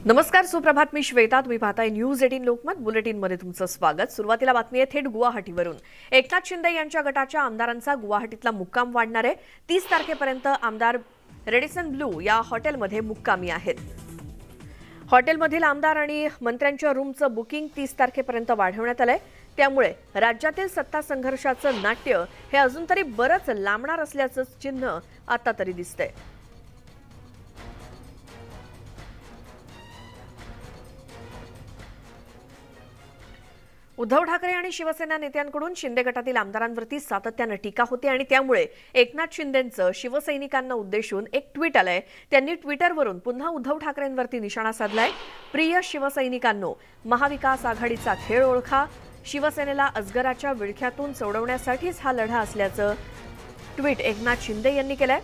नमस्कार, सुप्रभात. मी श्वेता. तुम्ही पाहताय न्यूज 18 लोकमत बुलेटिनमध्ये तुमचं स्वागत. सुरुवातीला बातमी आहे थेट गुवाहाटीवरून. एकनाथ शिंदे यांच्या गटाच्या आमदारांचा गुवाहाटीतला मुक्काम वाढणार आहे. 30 तारखेपर्यंत आमदार रेडिसन ब्लू या हॉटेलमध्ये मुक्कामी आहेत. हॉटेलमधील आमदार आणि मंत्र्यांच्या रूमचं बुकिंग 30 तारखेपर्यंत वाढवण्यात आलंय. त्यामुळे राज्यातील सत्ता संघर्षाचं नाट्य हे अजून तरी बरंच लांबणार असल्याचं चिन्ह आता तरी दिसतंय. उद्धव ठाकरे आणि शिवसेना नेत्यांकडून शिंदे गटातील आमदारांवरती सातत्यानं टीका होते आणि त्यामुळे एकनाथ शिंदेंचं शिवसैनिकांना उद्देशून एक ट्विट आलंय. त्यांनी ट्विटरवरून पुन्हा उद्धव ठाकरेंवरती निशाणा साधलाय. प्रिय शिवसैनिकांनो, महाविकास आघाडीचा खेळ ओळखा. शिवसेनेला अजगराच्या विळख्यातून सोडवण्यासाठीच हा लढा असल्याचं ट्विट एकनाथ शिंदे यांनी केलंय.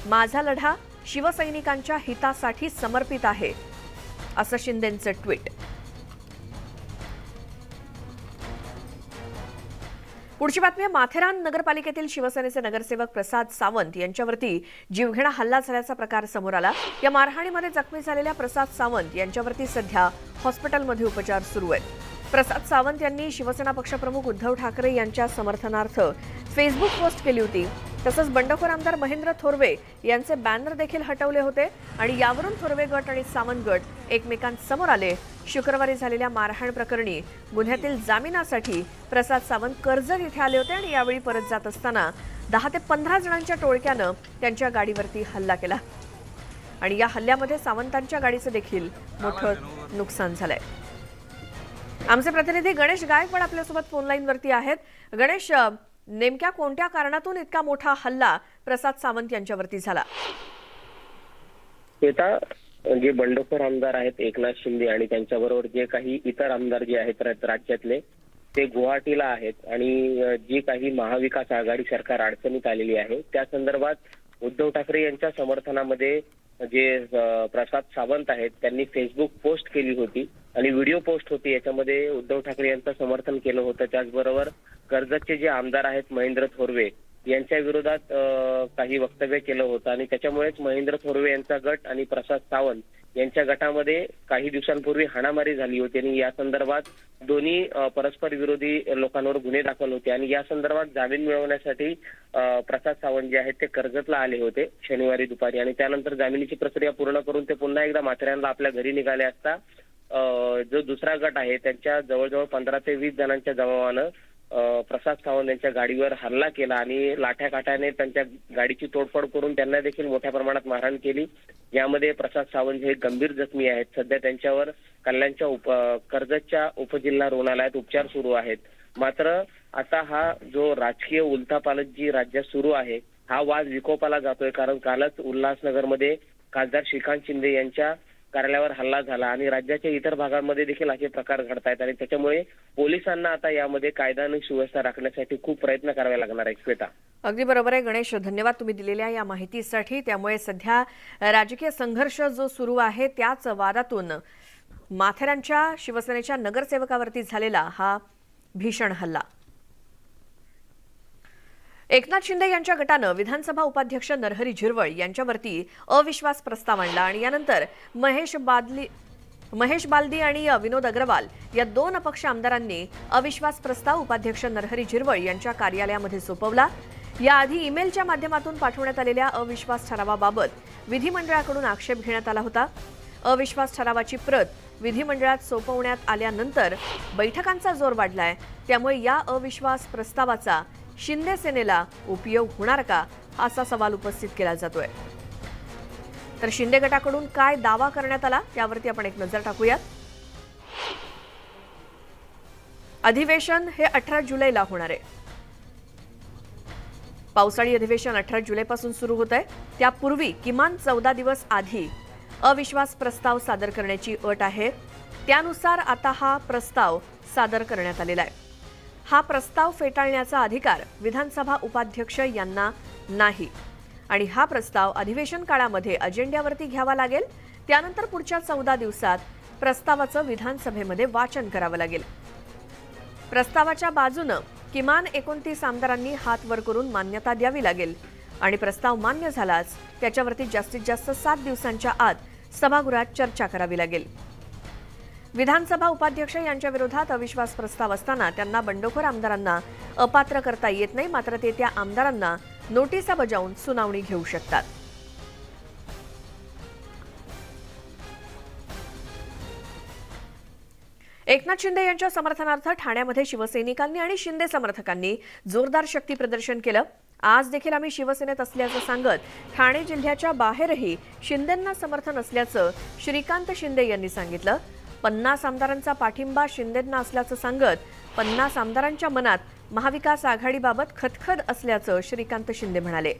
माझा लढा शिवसैनिकांच्या हितासाठी समर्पित आहे, असं शिंदेंचं ट्विट. पुढची बातमी. माथेरान नगरपालिकेतील शिवसेनेचे नगरसेवक प्रसाद सावंत यांच्यावरती जीवघेणा हल्ला झाल्याचा प्रकार समोर आला. या मारहाणीमध्ये जखमी झालेल्या प्रसाद सावंत यांच्यावरती सध्या हॉस्पिटलमध्ये उपचार सुरू आहेत. प्रसाद सावंत यांनी शिवसेना पक्षप्रमुख उद्धव ठाकरे यांच्या समर्थनार्थ फेसबुक पोस्ट केली होती. तसंच बंडखोर आमदार महेंद्र थोरवे यांचे बॅनर देखील हटवले होते आणि यावरून थोरवे गट आणि सावंत गट एकमेकांसमोर आले. शुक्रवारी झालेल्या मारहाण प्रकरणी गुन्ह्यातील जामिनासाठी प्रसाद सावंत कर्जत इथे आले होते आणि यावेळी परत जात असताना 10 ते 15 जणांच्या टोळक्यानं त्यांच्या गाडीवरती हल्ला केला आणि या हल्ल्यामध्ये सावंतांच्या गाडीचं देखील मोठं नुकसान झालंय. आमचे प्रतिनिधी गणेश गायकवाड आपल्यासोबत फोन लाईनवरती आहेत. गणेश, नेमक्या कोणत्या कारणातून इतका मोठा हल्ला प्रसाद सावंत यांच्यावरती झाला? जे बंडखोर आमदार आहेत एकनाथ शिंदे आणि त्यांच्याबरोबर जे काही इतर आमदार जे आहेत राज्यातले, ते गुवाहाटीला आहेत आणि जी काही महाविकास आघाडी सरकार अडचणीत आलेली आहे त्या संदर्भात उद्धव ठाकरे यांच्या समर्थनामध्ये जे प्रसाद सावंत आहेत त्यांनी फेसबुक पोस्ट केली होती आणि व्हिडिओ पोस्ट होती. याच्यामध्ये उद्धव ठाकरे यांचं समर्थन केलं होतं. त्याचबरोबर कर्जतचे जे आमदार आहेत महेंद्र थोरवे यांच्या विरोधात काही वक्तव्य केलं होतं आणि त्याच्यामुळेच महेंद्र थोरवे यांचा गट आणि प्रसाद सावंत यांच्या गटामध्ये काही दिवसांपूर्वी हाणामारी झाली होती आणि या संदर्भात दोन्ही परस्पर विरोधी लोकांवर गुन्हे दाखल होते आणि या संदर्भात जामीन मिळवण्यासाठी प्रसाद सावंत जे आहेत ते कर्जतला आले होते शनिवारी दुपारी आणि त्यानंतर जामिनीची प्रक्रिया पूर्ण करून ते पुन्हा एकदा माथेरानला आपल्या घरी निघाले असता जो दुसरा गट आहे त्यांच्या जवळजवळ 15 ते 20 जणांच्या जमावानं प्रसाद सावंत यांच्या गाडीवर हल्ला केला आणि लाठ्या काठ्याने त्यांच्या गाडीची तोडफोड करून त्यांना देखील मोठ्या प्रमाणात मारहाण केली. यामध्ये प्रसाद सावंत हे गंभीर जखमी आहेत. सध्या त्यांच्यावर कल्याणच्या कर्जतच्या उपजिल्हा रुग्णालयात उपचार सुरू आहेत. मात्र आता हा जो राजकीय उलथापालथ जी राज्यात सुरू आहे हा वाद विकोपाला जातोय. कारण कालच उल्हासनगरमध्ये खासदार श्रीकांत शिंदे यांच्या कार्यालयावर हल्ला झाला आणि राज्याच्या इतर भागांमध्ये देखील असे प्रकार घडतायत आणि त्याच्यामुळे पोलिसांना आता यामध्ये कायदा आणि सुव्यवस्था राखण्यासाठी खूप प्रयत्न करावे लागणार आहेत. श्वेता, अगदी बरोबर आहे गणेश. धन्यवाद तुम्ही दिलेल्या या माहितीसाठी. त्यामुळे सध्या राजकीय संघर्ष जो सुरू आहे त्याच वादातून माथेरानच्या शिवसेनेच्या नगरसेवकावरती झालेला हा भीषण हल्ला. एकनाथ शिंदे यांच्या गटानं विधानसभा उपाध्यक्ष नरहरी झिरवळ यांच्यावरती अविश्वास प्रस्ताव आणला आणि यानंतर महेश बालदी आणि विनोद अग्रवाल या 2 अपक्ष आमदारांनी अविश्वास प्रस्ताव उपाध्यक्ष नरहरी झिरवळ यांच्या कार्यालयामध्ये सोपवला. याआधी ईमेलच्या माध्यमातून पाठवण्यात आलेल्या अविश्वास ठरावाबाबत विधिमंडळाकडून आक्षेप घेण्यात आला होता. अविश्वास ठरावाची प्रत विधिमंडळात सोपवण्यात आल्यानंतर बैठकांचा जोर वाढलाय. त्यामुळे या अविश्वास प्रस्तावाचा शिंदे सेनेला उपयोग होणार का, असा सवाल उपस्थित केला जातोय. तर शिंदे गटाकडून काय दावा करण्यात आला त्यावरती आपण एक नजर टाकूयात. अधिवेशन हे 18 जुलैला होणार आहे. पावसाळी अधिवेशन 18 जुलैपासून सुरू होत आहे. त्यापूर्वी किमान 14 दिवस आधी अविश्वास प्रस्ताव सादर करण्याची अट आहे. त्यानुसार आता हा प्रस्ताव सादर करण्यात आलेला आहे. हा प्रस्ताव फेटाळण्याचा अधिकार विधानसभा उपाध्यक्ष यांना नाही आणि हा प्रस्ताव अधिवेशन काळामध्ये अजेंड्यावरती घ्यावा लागेल. त्यानंतर पुढच्या 14 दिवसात प्रस्तावाचं विधानसभेमध्ये वाचन करावं लागेल. प्रस्तावाच्या बाजूनं किमान 29 आमदारांनी हात वर करून मान्यता द्यावी लागेल आणि प्रस्ताव मान्य झालाच त्याच्यावरती जास्तीत जास्त 7 दिवसांच्या आत सभागृहात चर्चा करावी लागेल. विधानसभा उपाध्यक्ष यांच्या विरोधात अविश्वास प्रस्ताव असताना त्यांना बंडखोर आमदारांना अपात्र करता येत नाही, मात्र ते त्या आमदारांना नोटिसा बजावून सुनावणी घेऊ शकतात. एकनाथ शिंदे यांच्या समर्थनार्थ ठाण्यामध्ये शिवसैनिकांनी आणि शिंदे समर्थकांनी जोरदार शक्ती प्रदर्शन केलं. आज देखील आम्ही शिवसेनेत असल्याचं सांगत ठाणे जिल्ह्याच्या बाहेरही शिंदेंना समर्थन असल्याचं श्रीकांत शिंदे यांनी सांगितलं. 50 आमदारांचा पाठिंबा शिंदेंना असल्याचं सांगत 50 आमदारांच्या मनात महाविकास आघाडीबाबत खदखद असल्याचं श्रीकांत शिंदे म्हणाले.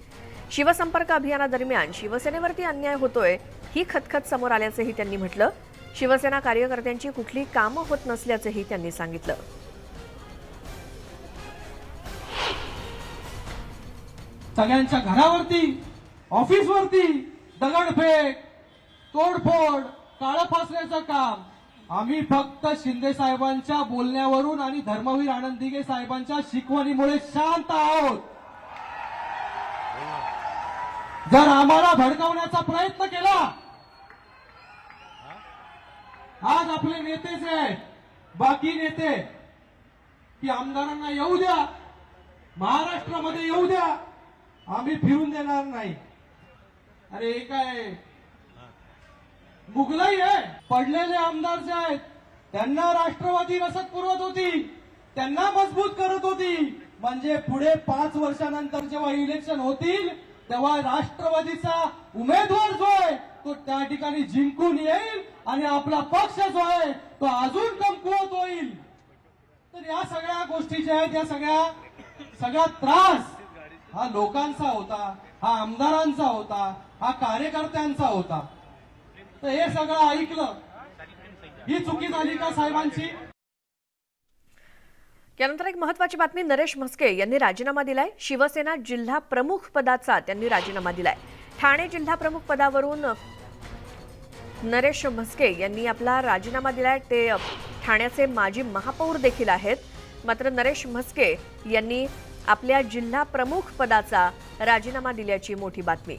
शिवसंपर्क अभियानादरम्यान शिवसेनेवरती अन्याय होतोय ही खदखद समोर आल्याचंही त्यांनी म्हटलं. शिवसेना कार्यकर्त्यांची कुठली कामं होत नसल्याचंही त्यांनी सांगितलं. सगळ्यांच्या घरावरती, ऑफिसवरती दगडफेक, तोडफोड, काळं फासण्याचं काम आम्ही फक्त शिंदे साहेबांच्या बोलण्यावरून आणि धर्मवीर आनंद दिघे साहेबांच्या शिकवणीमुळे शांत आहोत. जर आम्हाला भडकवण्याचा प्रयत्न केला, आज आपले नेते जे आहेत, बाकी नेते, की आमदारांना येऊ द्या, महाराष्ट्रामध्ये येऊ द्या, आम्ही फिरून देणार नाही. अरे हे काय मुघलाई आहे? पडलेले आमदार जे आहेत त्यांना राष्ट्रवादी रसद पुरवत होती, त्यांना मजबूत करत होती. म्हणजे पुढे 5 वर्षानंतर जेव्हा इलेक्शन होतील तेव्हा राष्ट्रवादीचा उमेदवार जो आहे तो त्या ठिकाणी जिंकून येईल आणि आपला पक्ष जो आहे तो अजून कमकुवत होईल. तर या सगळ्या गोष्टी ज्या आहेत, या सगळा त्रास हा लोकांचा होता, हा आमदारांचा होता, हा कार्यकर्त्यांचा होता. तर हे सगळं ऐकलं, ही चुकी झाली का साहेबांची? यानंतर एक महत्त्वाची बातमी. नरेश म्हस्के यांनी राजीनामा दिलाय. शिवसेना जिल्हा प्रमुख पदाचा त्यांनी राजीनामा दिलाय. ठाणे जिल्हा प्रमुख पदावरून नरेश म्हस्के यांनी आपला राजीनामा दिलाय. ते ठाण्याचे माजी महापौर देखील आहेत. मात्र नरेश म्हस्के यांनी आपल्या जिल्हा प्रमुख पदाचा राजीनामा दिल्याची मोठी बातमी.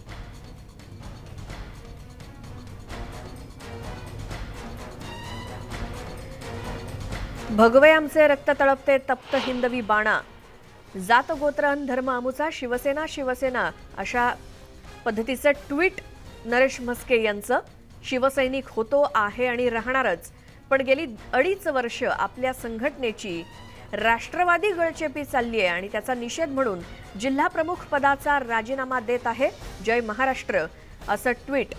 भगवे आमचे रक्त तळपते तप्त हिंदवी बाणा, जात गोत्र अन धर्म आमुचा, शिवसेना शिवसेना अशा पद्धतीचं ट्विट नरेश म्हस्के यांचं. शिवसैनिक होतो, आहे आणि राहणारच, पण गेली 2.5 वर्ष आपल्या संघटनेची राष्ट्रवादी गळचेपी चालली आहे आणि त्याचा निषेध म्हणून जिल्हा प्रमुख पदाचा राजीनामा देत आहे. जय महाराष्ट्र असं ट्विट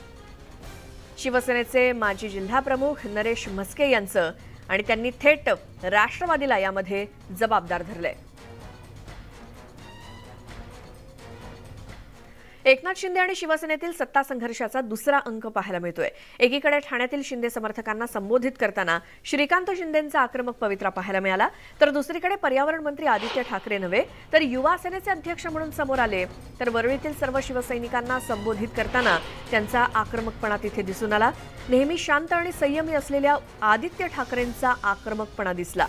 शिवसेनेचे माजी जिल्हा प्रमुख नरेश म्हस्के यांचं आणि त्यांनी थेट राष्ट्रवादीला यामध्ये जबाबदार धरले. एकनाथ शिंदे आणि शिवसेनेतील सत्ता संघर्षाचा दुसरा अंक पाहायला मिळतोय. एकीकडे ठाण्यातील शिंदे समर्थकांना संबोधित करताना श्रीकांत शिंदेंचा आक्रमक पवित्रा पाहायला मिळाला, तर दुसरीकडे पर्यावरण मंत्री आदित्य ठाकरे नव्हे तर युवा सेनेचे अध्यक्ष म्हणून समोर आले. तर वरळीतील सर्व शिवसैनिकांना संबोधित करताना त्यांचा आक्रमकपणा तिथे दिसून आला. नेहमी शांत आणि संयमी असलेल्या आदित्य ठाकरेंचा आक्रमकपणा दिसला.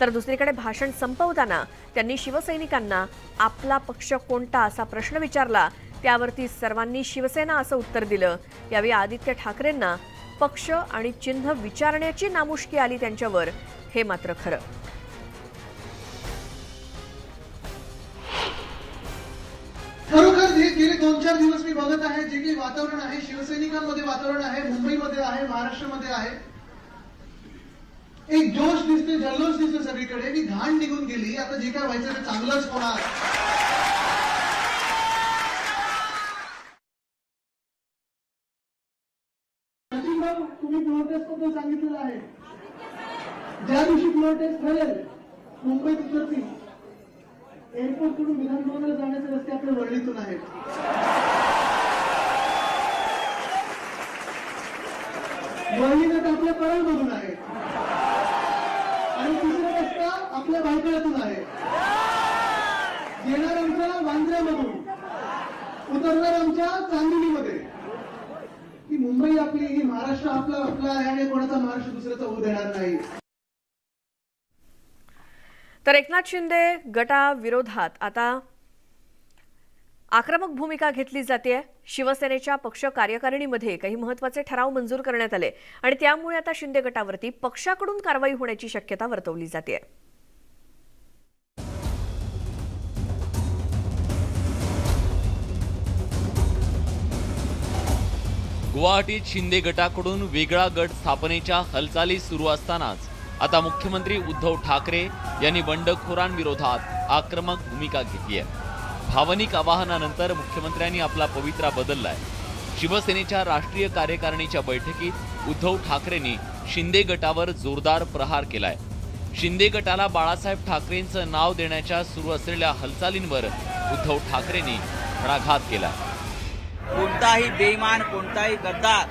तर दुसरीकडे भाषण संपवताना त्यांनी शिवसैनिकांना आपला पक्ष कोणता असा प्रश्न विचारला. त्यावरती सर्वांनी शिवसेना असं उत्तर दिलं. यावेळी आदित्य ठाकरेंना पक्ष आणि चिन्ह विचारण्याची नामुष्की आली त्यांच्यावर, हे मात्र खरं. खरोखर हे गेले 2-4 दिवस मी बघत आहे, जे काही वातावरण आहे शिवसैनिकांमध्ये वातावरण आहे, मुंबईमध्ये आहे, महाराष्ट्रामध्ये आहे, एक जोश दिसते, जल्लोष दिसते सगळीकडे. मी घाण निघून गेली, आता जे काय व्हायचं ते चांगलंच होणार. तुम्ही फ्लोर टेस्ट बद्दल सांगितलेलं आहे. ज्या दिवशी फ्लोर टेस्ट ठरेल मुंबईत उतरतील, एअरपोर्ट कडून विधानभवनाला जाण्याचे रस्ते आपल्या वरळीतून आहेत. वरळीत आपल्या परळमधून आहे आणि तिसरा रस्ता आपल्या भायखळ्यातून आहे. येणार आमच्या वांद्र्यामधून, उतरणार आमच्या चांदिलीमध्ये. ही मुंबई आपली, ही महाराष्ट्र आपला आहे आणि कोणाचा महाराष्ट्र दुसऱ्याचा होऊ देणार नाही. तर एकनाथ शिंदे गटाविरोधात आता आक्रमक भूमिका घेतली जाते. शिवसेनेच्या पक्ष कार्यकारिणीमध्ये काही महत्त्वाचे ठराव मंजूर करण्यात आले आणि त्यामुळे आता शिंदे गटावरती पक्षाकडून कारवाई होण्याची शक्यता वर्तवली जाते. गुवाहाटीत शिंदे गटाकडून वेगळा गट स्थापनेच्या हालचाली सुरू असतानाच आता मुख्यमंत्री उद्धव ठाकरे यांनी बंडखोरांविरोधात आक्रमक भूमिका घेतली आहे. भावनिक आवाहनानंतर मुख्यमंत्र्यांनी आपला पवित्रा बदललाय. शिवसेनेच्या राष्ट्रीय कार्यकारिणीच्या बैठकीत उद्धव ठाकरेंनी शिंदे गटावर जोरदार प्रहार केलाय. शिंदे गटाला बाळासाहेब ठाकरेंचं नाव देण्याच्या सुरू असलेल्या हालचालींवर उद्धव ठाकरेंनी घणाघात केलाय. कोणताही बेईमान, कोणताही गद्दार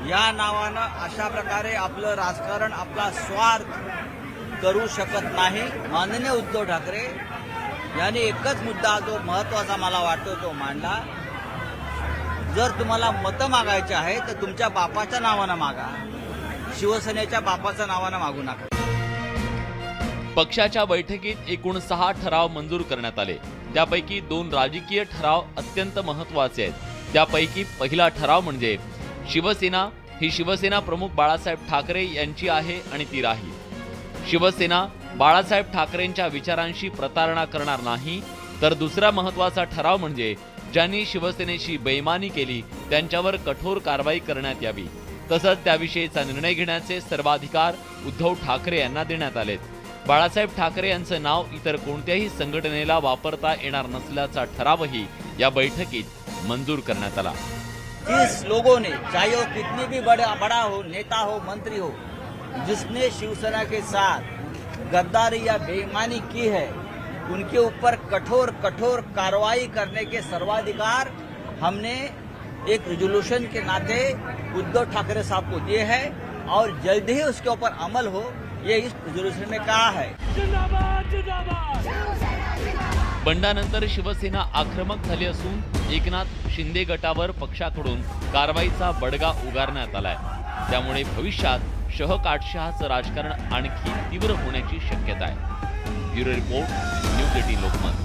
या नावानं अशा प्रकारे आपलं राजकारण, आपला स्वार्थ करू शकत नाही. माननीय उद्धव ठाकरे यांनी एकच मुद्दा जो महत्वाचा मला वाटतो तो मांडला. जर तुम्हाला मतं मागायचे आहे तर तुमच्या बापाच्या नावानं मागा, शिवसेनेच्या बापाच्या नावानं मागू नका. पक्षाच्या बैठकीत एकूण 6 ठराव मंजूर करण्यात आले. त्यापैकी 2 राजकीय ठराव अत्यंत महत्त्वाचे आहेत. त्यापैकी पहिला ठराव म्हणजे शिवसेना ही शिवसेना प्रमुख बाळासाहेब ठाकरे यांची आहे आणि ती राहील. शिवसेना बाळासाहेब ठाकरेंच्या विचारांशी प्रतारणा करणार नाही. तर दुसरा महत्त्वाचा ठराव म्हणजे ज्यांनी शिवसेनेशी बेईमानी केली त्यांच्यावर कठोर कारवाई करण्यात यावी. तसंच त्याविषयीचा निर्णय घेण्याचे सर्वाधिकार उद्धव ठाकरे यांना देण्यात आलेत. बाळासाहेब ठाकरे यांचं नाव इतर कोणत्याही संघटनेला वापरता येणार नसल्याचा ठरावही या बैठकीत मंजूर करण्यात आला. जिस लोगों ने, चाहे वो कितनी भी बड़ा हो, नेता हो, मंत्री हो, जिसने शिवसेना के साथ गद्दारी या बेईमानी की है, उनके ऊपर कठोर कठोर कार्रवाई करने के सर्वाधिकार हमने एक रेजोल्यूशन के नाते उद्धव ठाकरे साहब को दिए हैं और जल्द ही उसके ऊपर अमल हो, ये इस रेजोल्यूशन में कहा है. बंडानंतर शिवसेना आक्रमक झाली असून एकनाथ शिंदे गटावर पक्षाकडून कारवाईचा बडगा उगारण्यात आलाय. त्यामुळे भविष्यात शह-काटशहाचं राजकारण आणखी तीव्र होण्याची शक्यता आहे. Bureau report, news 18 Lokmat.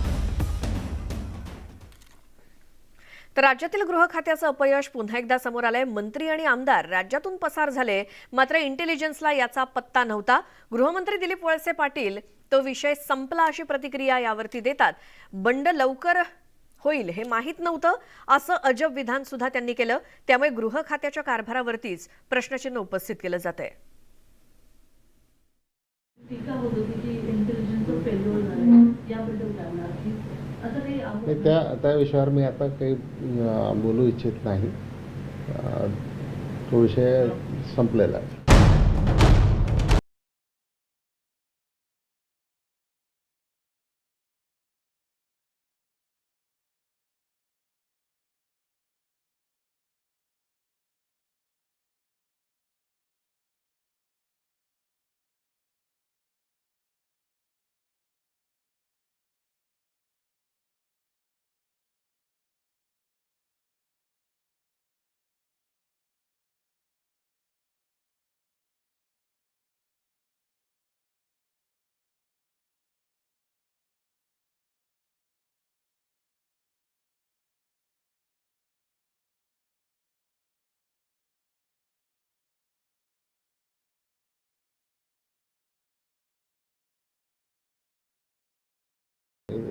तर राज्यातील गृह खात्याचं अपयश पुन्हा एकदा समोर आलंय. मंत्री आणि आमदार राज्यातून पसार झाले, मात्र इंटेलिजन्सला याचा पत्ता नव्हता. गृहमंत्री दिलीप वळसे पाटील तो विषय संपला अशी प्रतिक्रिया यावरती देतात. बंड लवकर होईल हे माहीत नव्हतं असं अजब विधान सुद्धा त्यांनी केलं. त्यामुळे गृह खात्याच्या कारभारावरतीच प्रश्नचिन्ह उपस्थित केलं जातंय. टीका होत होती की इंटेलिजन्सचं फेल्युअर झालं, याबद्दल काय म्हणणार की आता काही त्या विषयावर मी आता काही बोलू इच्छित नाही. तो विषय संपलेला आहे.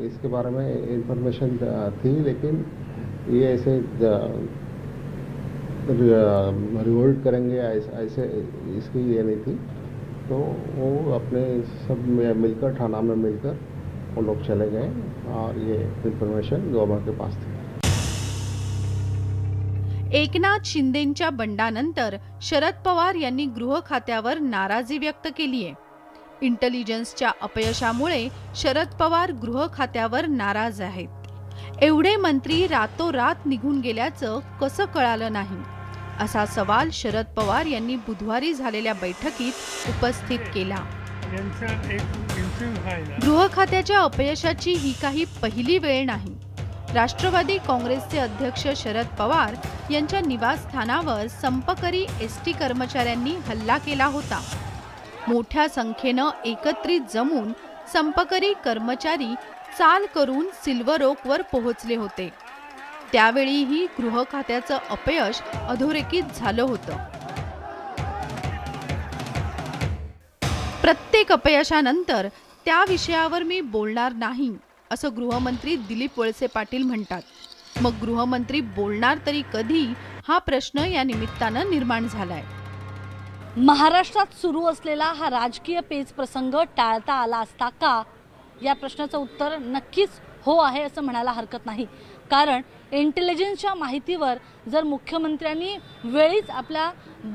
इसके बारे में इंफॉर्मेशन थी, लेकिन ये ऐसे रिवोल्ट करेंगे ऐसे इसकी ये नहीं थी. तो वो अपने सब मिलकर थाना में मिलकर वो लोग चले गए और ये इंफॉर्मेशन गवर्नर के पास थी. एकनाथ शिंदेंच्या बंडानंतर शरद पवार यांनी गृह खात्यावर नाराजी व्यक्त केली आहे. इंटेलिजन्सच्या अपयशामुळे शरद पवार गृह खात्यावर नाराज आहेत. एवढे मंत्री रातोरात निघून गेल्याचं कसं कळालं नाही, असा सवाल शरद पवार यांनी बुधवारी झालेल्या बैठकीत उपस्थित केला. गृह खात्याच्या अपयशाची ही काही पहिली वेळ नाही. राष्ट्रवादी काँग्रेसचे अध्यक्ष शरद पवार यांच्या निवासस्थानावर संपकरी एसटी कर्मचाऱ्यांनी हल्ला केला होता. मोठ्या संख्येनं एकत्रित जमून संपकरी कर्मचारी चाल करून सिल्वर ओकवर पोहोचले होते. त्यावेळीही गृह खात्याचं अपयश अधोरेखित झालं होतं. प्रत्येक अपयशानंतर त्या विषयावर मी बोलणार नाही असं गृहमंत्री दिलीप वळसे पाटील म्हणतात. मग गृहमंत्री बोलणार तरी कधी हा प्रश्न या निमित्तानं निर्माण झालाय. महाराष्ट्रात सुरू असलेला हा राजकीय पेच प्रसंग टाळता आला असता का, या प्रश्नाचं उत्तर नक्कीच हो आहे असं म्हणायला हरकत नाही. कारण इंटेलिजन्सच्या माहितीवर जर मुख्यमंत्र्यांनी वेळीच आपल्या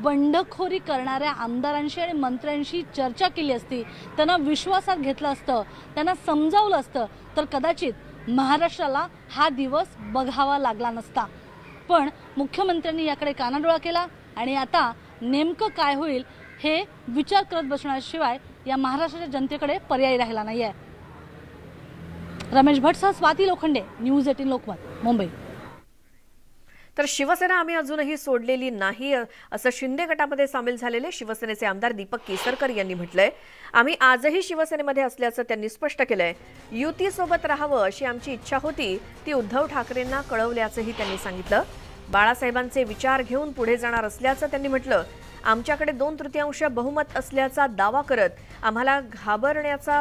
बंडखोरी करणाऱ्या आमदारांशी आणि मंत्र्यांशी चर्चा केली असती, त्यांना विश्वासात घेतलं असतं, त्यांना समजावलं असतं, तर कदाचित महाराष्ट्राला हा दिवस बघावा लागला नसता. पण मुख्यमंत्र्यांनी याकडे कानाडोळा केला आणि आता नेमकं काय होईल हे विचार करत बसण्याशिवाय या महाराष्ट्राच्या जनतेकडे पर्याय राहिला नाहीये. रमेश भट्टसह स्वाती लोखंडे, न्यूज 18 लोकमत, मुंबई. तर शिवसेना आम्ही अजूनही सोडलेली नाही असं शिंदे गटामध्ये सामील झालेले शिवसेनेचे आमदार दीपक केसरकर यांनी म्हटलंय. आम्ही आजही शिवसेनेमध्ये असल्याचं त्यांनी स्पष्ट केलंय. युतीसोबत राहावं अशी आमची इच्छा होती, ती उद्धव ठाकरेंना कळवल्याचंही त्यांनी सांगितलं. बाळासाहेबांचे विचार घेऊन पुढे जाणार असल्याचं त्यांनी म्हटलं. आमच्याकडे 2/3 बहुमत असल्याचा दावा करत आम्हाला घाबरवण्याचा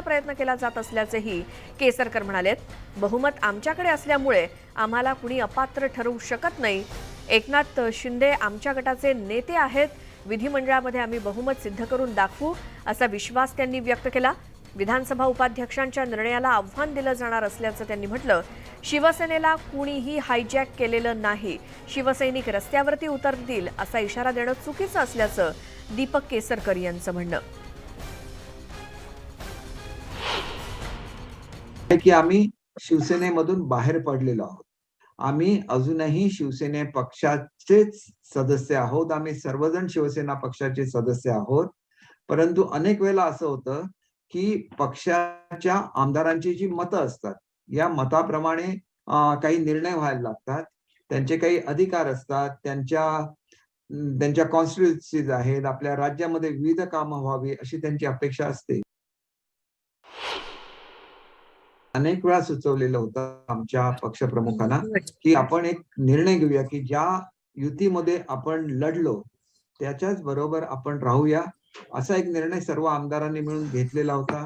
प्रयत्न केला जात असल्याचंही केसरकर म्हणालेत. बहुमत आमच्याकडे असल्यामुळे आम्हाला कुणी अपात्र ठरवू शकत नाही. एकनाथ शिंदे आमच्या गटाचे नेते आहेत. विधिमंडळामध्ये आम्ही बहुमत सिद्ध करून दाखवू असा विश्वास त्यांनी व्यक्त केला. विधानसभा उपाध्यक्षांच्या निर्णयाला आव्हान दिलं जाणार असल्याचं त्यांनी म्हटलं. शिवसेनेला कुणीही हायजॅक केलेलं नाही. शिवसैनिक रस्त्यावरती उतरतील असा इशारा देणं चुकीचं असल्याचं दीपक केसरकर यांचं म्हणणं. की आम्ही शिवसेनेमधून बाहेर पडलेलो आहोत. आम्ही अजूनही शिवसेने पक्षाचेच सदस्य आहोत. आम्ही सर्वजण शिवसेना पक्षाचे सदस्य आहोत. परंतु अनेक वेळेला असं होतं की पक्षाच्या आमदारांची जी मतं असतात, या मताप्रमाणे काही निर्णय व्हायला लागतात. त्यांचे काही अधिकार असतात, त्यांच्या कॉन्स्टिट्युएन्सीज आहेत, आपल्या राज्यामध्ये विविध कामं व्हावी अशी त्यांची अपेक्षा असते. अनेक वेळा सुचवलेलं होतं आमच्या पक्षप्रमुखांना की आपण एक निर्णय घेऊया की ज्या युतीमध्ये आपण लढलो त्याच्याच बरोबर आपण राहूया. असा एक निर्णय सर्व आमदारांनी मिळून घेतलेला होता.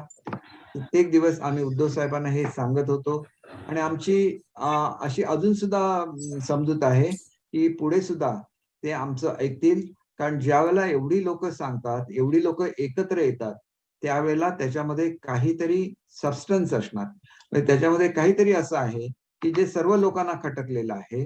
प्रत्येक दिवस आम्ही उद्धव साहेबांना हे सांगत होतो आणि आमची अशी अजून सुद्धा समजूत आहे की पुढे सुद्धा ते आमचं ऐकतील. कारण ज्या वेळेला एवढी लोक सांगतात, एवढी लोक एकत्र येतात, त्यावेळेला त्याच्यामध्ये काहीतरी सबस्टन्स असणार. त्याच्यामध्ये काहीतरी असं आहे की जे सर्व लोकांना खटकलेलं आहे.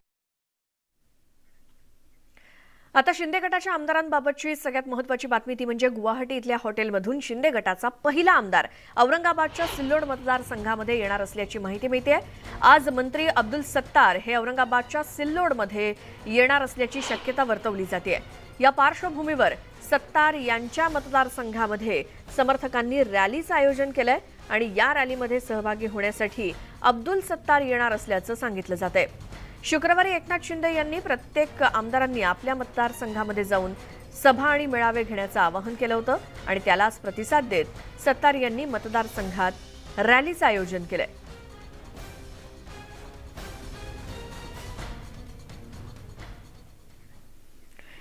आता शिंदे गटाच्या आमदारांबाबतची सगळ्यात महत्त्वाची बातमी ती म्हणजे गुवाहाटी इथल्या हॉटेलमधून शिंदे गटाचा पहिला आमदार औरंगाबादच्या सिल्लोड मतदारसंघामध्ये येणार असल्याची माहिती मिळते. आज मंत्री अब्दुल सत्तार हे औरंगाबादच्या सिल्लोडमध्ये येणार असल्याची शक्यता वर्तवली जाते. या पार्श्वभूमीवर सत्तार यांच्या मतदारसंघामध्ये समर्थकांनी रॅलीचं आयोजन केलंय आणि या रॅलीमध्ये सहभागी होण्यासाठी अब्दुल सत्तार येणार असल्याचं सांगितलं जातंय. शुक्रवारी एकनाथ शिंदे यांनी प्रत्येक आमदारांनी आपल्या मतदारसंघामध्ये जाऊन सभा आणि मेळावे घेण्याचं आवाहन केलं होतं आणि त्यालाच प्रतिसाद देत सत्तार यांनी मतदारसंघात रॅलीचं आयोजन केलंय.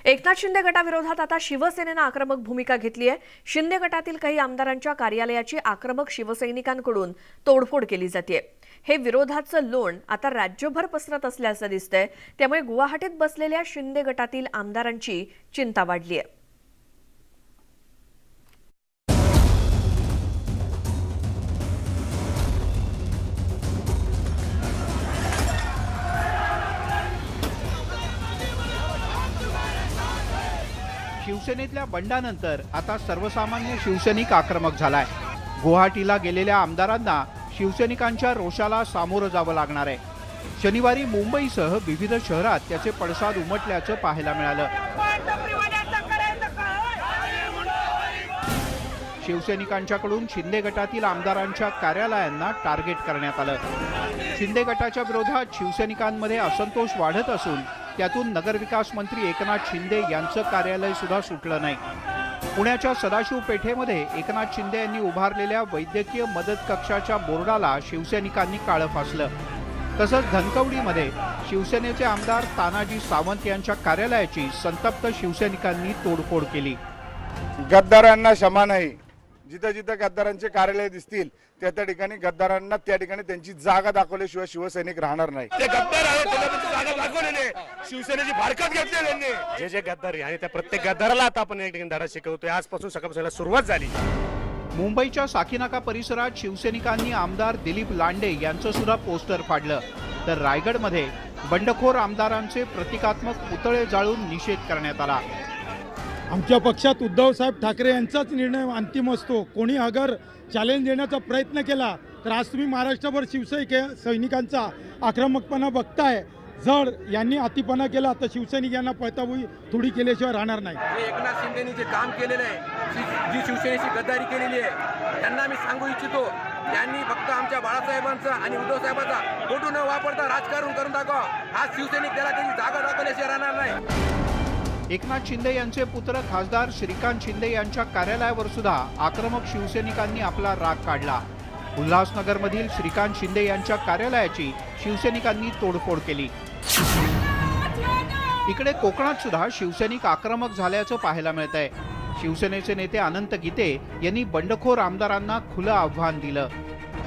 एकनाथ शिंदे गटाविरोधात आता शिवसेनेनं आक्रमक भूमिका घेतली आहे. शिंदे गटातील काही आमदारांच्या कार्यालयाची आक्रमक शिवसैनिकांकडून तोडफोड केली जाते. हे विरोधाचं लोण आता राज्यभर पसरत असल्याचं दिसतंय. त्यामुळे गुवाहाटीत बसलेल्या शिंदे गटातील आमदारांची चिंता वाढली आहे. शिवसेनेतल्या बंडानंतर आता सर्वसामान्य शिवसैनिक आक्रमक झालाय. गुवाहाटीला गेलेल्या आमदारांना शिवसैनिकांच्या रोषाला सामोरं जावं लागणार आहे. शनिवारी मुंबईसह विविध शहरात त्याचे पडसाद उमटल्याचं पाहायला मिळालं. शिवसैनिकांच्याकडून शिंदे गटातील आमदारांच्या कार्यालयांना टार्गेट करण्यात आलं. शिंदे गटाच्या विरोधात शिवसैनिकांमध्ये असंतोष वाढत असून त्यातून नगरविकास मंत्री एकनाथ शिंदे यांचं कार्यालय सुद्धा सुटलं नाही. पुण्याच्या सदाशिव पेठेमध्ये एकनाथ शिंदे यांनी उभारलेल्या वैद्यकीय मदत कक्षाच्या बोर्डाला शिवसैनिकांनी काळं फासलं. तसंच धनकवडीमध्ये शिवसेनेचे आमदार तानाजी सावंत यांच्या कार्यालयाची संतप्त शिवसैनिकांनी तोडफोड केली. गद्दारांना क्षमा नाही. जिथं जिथं गद्दारांचे कार्यालय दिसतील त्या त्या ठिकाणी गद्दारांना त्या ठिकाणी त्यांची जागा दाखवल्याशिवाय शिवसैनिक राहणार नाही. ते गद्दार आहेत, त्यांना त्यांची जागा दाखवलेली आहे. शिवसेनेची फारकत घेतली त्यांनी. जे जे गद्दारी आणि त्या प्रत्येक गद्दाराला आता आपण एक ठिकाणी धडा शिकवतोय. आजपासून सकाळपासून सुरुवात झाली. मुंबईच्या साकीनाका परिसरात शिवसैनिकांनी आमदार दिलीप लांडे यांचं सुद्धा पोस्टर फाडलं, तर रायगडमध्ये बंडखोर आमदारांचे प्रतिकात्मक पुतळे जाळून निषेध करण्यात आला. आमच्या पक्षात उद्धवसाहेब ठाकरे यांचाच निर्णय अंतिम असतो. कोणी अगर चॅलेंज देण्याचा प्रयत्न केला तर आज तुम्ही महाराष्ट्रभर सैनिकांचा आक्रमकपणा बघताय. जर यांनी अतिपणा केला तर शिवसैनिक यांना पळताबुई थोडी केल्याशिवाय राहणार नाही. एकनाथ शिंदेनी जे काम केलेलं आहे, जी शिवसेनेची गद्दारी केलेली आहे, त्यांना मी सांगू इच्छितो, त्यांनी फक्त आमच्या बाळासाहेबांचा आणि उद्धव साहेबांचा फोटो न वापरता राजकारण करून दाखवा. आज शिवसैनिक त्याला त्याची जागा दाखवल्याशिवाय राहणार नाही. एकनाथ शिंदे यांचे पुत्र खासदार श्रीकांत शिंदे यांच्या कार्यालयावर सुद्धा आक्रमक शिवसैनिकांनी आपला राग काढला. उल्हासनगरमधील श्रीकांत शिंदे यांच्या कार्यालयाची शिवसैनिकांनी तोडफोड केली. इकडे कोकणात सुद्धा शिवसैनिक आक्रमक झाल्याचं पाहायला मिळतंय. शिवसेनेचे नेते अनंत गीते यांनी बंडखोर आमदारांना खुलं आव्हान दिलं.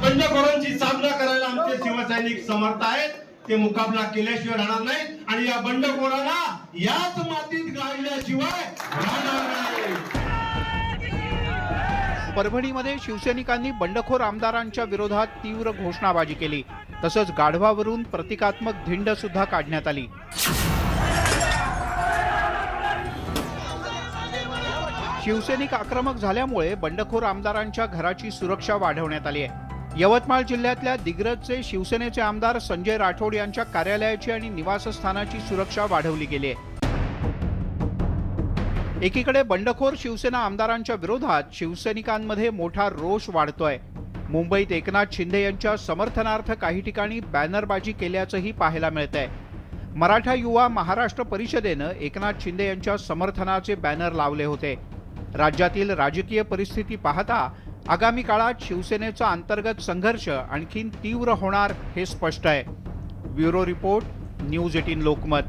बंडखोरांची सामना करायला आमचे शिवसैनिक समर्थ आहेत. ते मुकाबला केल्याशिवाय राहणार नाही आणि या बंडखोराला याच मातीत गाडल्याशिवाय राहणार नाही. परभणीमध्ये शिवसैनिकांनी बंडखोर आमदारांच्या विरोधात तीव्र घोषणाबाजी केली. तसंच गाढवावरून प्रतिकात्मक धिंड सुद्धा काढण्यात आली. शिवसैनिक आक्रमक झाल्यामुळे बंडखोर आमदारांच्या घराची सुरक्षा वाढवण्यात आली आहे. यवतमाळ जिल्ह्यातल्या दिग्रजचे शिवसेनेचे आमदार संजय राठोड यांच्या कार्यालयाची आणि निवासस्थानाची सुरक्षा वाढवली गेली आहे. एकीकडे बंडखोर शिवसेना आमदारांच्या विरोधात शिवसैनिकांमध्ये मोठा रोष वाढतोय. मुंबईत एकनाथ शिंदे यांच्या समर्थनार्थ काही ठिकाणी बॅनरबाजी केल्याचंही पाहायला मिळतंय. मराठा युवा महाराष्ट्र परिषदेनं एकनाथ शिंदे यांच्या समर्थनाचे बॅनर लावले होते. राज्यातील राजकीय परिस्थिती पाहता आगामी काळात शिवसेनेचा अंतर्गत संघर्ष आणखीन तीव्र होणार हे स्पष्ट आहे. Bureau report, news 18 Lokmat.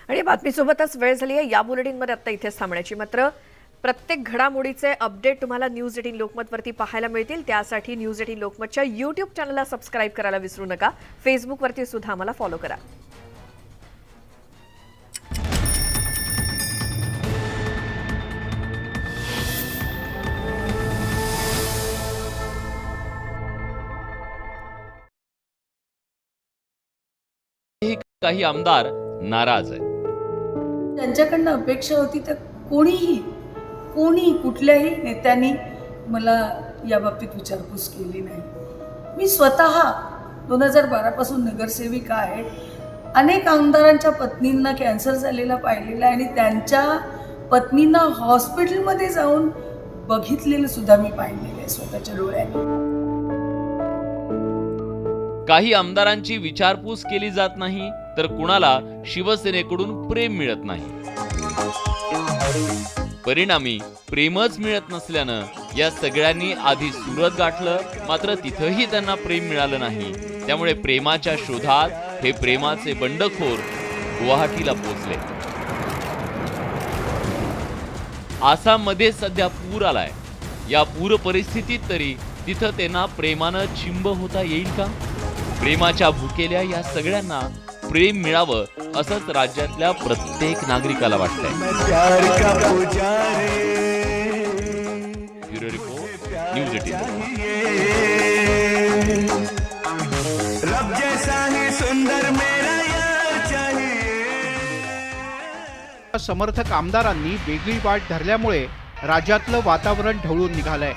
आणि बातमीसोबतच वेळ झाली आहे या बुलेटिनमध्ये आता इथेच थांबण्याची. मात्र प्रत्येक घडामोडीचे अपडेट तुम्हाला न्यूज 18 लोकमतवरती पाहायला मिळतील. त्यासाठी न्यूज 18 लोकमतच्या यूट्यूब चॅनलला सबस्क्राईब करायला विसरू नका. फेसबुकवरती सुद्धा आम्हाला फॉलो करा. काही आमदार नाराज आहेत. त्यांच्याकडनं अपेक्षा होती तर कोणी कुठल्याही नेत्यांनी मला या बाबतीत विचारपूस केली नाही. मी स्वतः 2012 पासून नगरसेविका आहे. अनेक आमदारांच्या पत्नींना कॅन्सर झालेला पाहिलेला आहे आणि त्यांच्या पत्नींना हॉस्पिटलमध्ये जाऊन बघितलेलं सुद्धा मी पाहिलेलं आहे स्वतःच्या डोळ्याने. काही आमदारांची विचारपूस केली जात नाही तर कुणाला शिवसेनेकडून प्रेम मिळत नाही. परिणामी प्रेमच मिळत नसल्यानं या सगळ्यांनी आधी सुरत गाठलं, मात्र तिथंही त्यांना प्रेम मिळालं नाही. त्यामुळे प्रेमाच्या शोधात हे प्रेमाचे बंडखोर गुवाहाटीला पोहोचले. आसाममध्ये सध्या पूर आलाय. या पूर परिस्थितीत तरी तिथं त्यांना प्रेमानं चिंब होता येईल का? प्रेमाच्या भुकेल्या या सगळ्यांना प्रेम मिळावं असंच राज्यातल्या प्रत्येक नागरिकाला वाटतंय. Bureau report, news 18. समर्थक आमदारांनी वेगळी वाट धरल्यामुळे राज्यातलं वातावरण ढवळून निघालंय.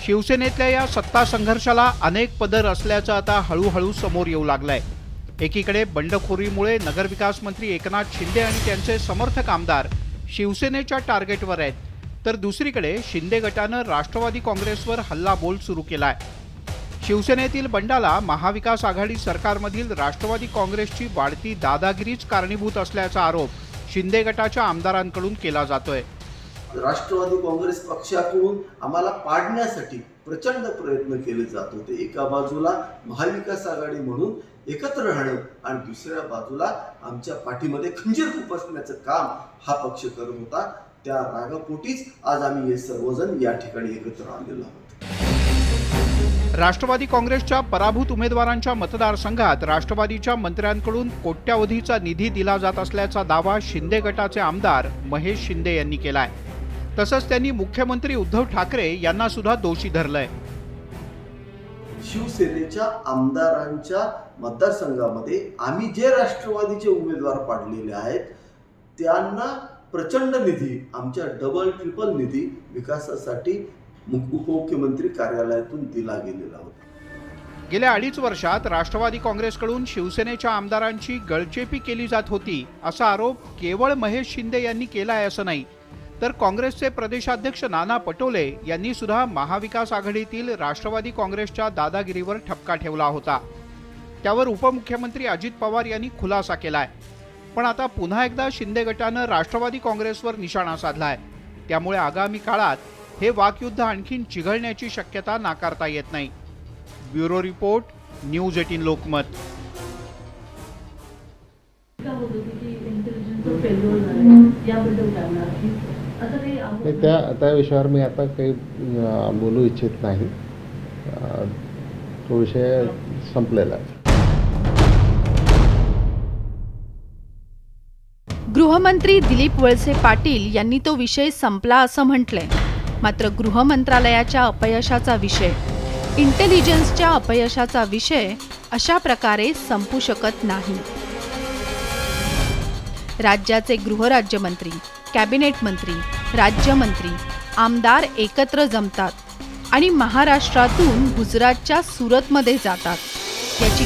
शिवसेनेतल्या या सत्ता संघर्षाला अनेक पदर असल्याचं आता हळूहळू समोर येऊ लागलंय. एकीकडे बंडखोरीमुळे नगरविकास मंत्री एकनाथ शिंदे आणि त्यांचे समर्थक आमदार शिवसेनेच्या टार्गेटवर आहेत, तर दुसरीकडे शिंदे गटानं राष्ट्रवादी काँग्रेसवर हल्लाबोल सुरू केलाय. शिवसेनेतील बंडाला महाविकास आघाडी सरकारमधील राष्ट्रवादी काँग्रेसची वाढती दादागिरीच कारणीभूत असल्याचा आरोप शिंदे गटाच्या आमदारांकडून केला जातोय. राष्ट्रवादी काँग्रेस पक्षाकडून आम्हाला पाडण्यासाठी प्रचंड प्रयत्न केले जात होते. एका बाजूला महाविकास आघाडी म्हणून एकत्र राहणं आणि दुसऱ्या बाजूला आमच्या पाठीमध्ये खंजीर खुपसण्याचं काम हा पक्ष करत होता. त्या रागापोटीच आज आम्ही हे सर्वजण या ठिकाणी एकत्र आलेलो आहोत. राष्ट्रवादी काँग्रेसच्या पराभूत उमेदवारांच्या मतदारसंघात राष्ट्रवादीच्या मंत्र्यांकडून कोट्यावधीचा निधी दिला जात असल्याचा दावा शिंदे गटाचे आमदार महेश शिंदे यांनी केलाय. तसंच त्यांनी मुख्यमंत्री उद्धव ठाकरे यांना सुद्धा दोषी धरलंय. शिवसेनेच्या आमदारांच्या मतदारसंघामध्ये आम्ही जे राष्ट्रवादीचे उमेदवार पाडलेले आहेत त्यांना प्रचंड निधी, आमच्या डबल ट्रिपल निधी विकासासाठी उपमुख्यमंत्री कार्यालयातून दिला गेलेला होता. गेल्या 2.5 वर्षात राष्ट्रवादी काँग्रेसकडून शिवसेनेच्या आमदारांची गळचेपी केली जात होती असा आरोप केवळ महेश शिंदे यांनी केला आहे असं नाही, तर काँग्रेसचे प्रदेशाध्यक्ष नाना पटोले यांनी सुद्धा महाविकास आघाडीतील राष्ट्रवादी काँग्रेसच्या दादागिरीवर ठपका ठेवला होता. त्यावर उपमुख्यमंत्री अजित पवार यांनी खुलासा केलाय. पण आता पुन्हा एकदा शिंदे गटानं राष्ट्रवादी काँग्रेसवर निशाणा साधलाय. त्यामुळे आगामी काळात हे वाकयुद्ध आणखीन चिघळण्याची शक्यता नाकारता येत नाही. Bureau report, news 18 Lokmat. त्या विषयावर मी आता काही बोलू इच्छित नाही. तो विषय संपलेला आहे. गृहमंत्री दिलीप वळसे पाटील यांनी तो विषय संपला असं म्हटलंय. मात्र गृह मंत्रालयाच्या अपयशाचा विषय, इंटेलिजन्सच्या अपयशाचा विषय अशा प्रकारे संपू शकत नाही. राज्याचे गृहराज्यमंत्री, कॅबिनेट मंत्री, राज्यमंत्री, आमदार एकत्र जमतात आणि महाराष्ट्रातून गुजरातच्या सुरतमध्ये जातात. याची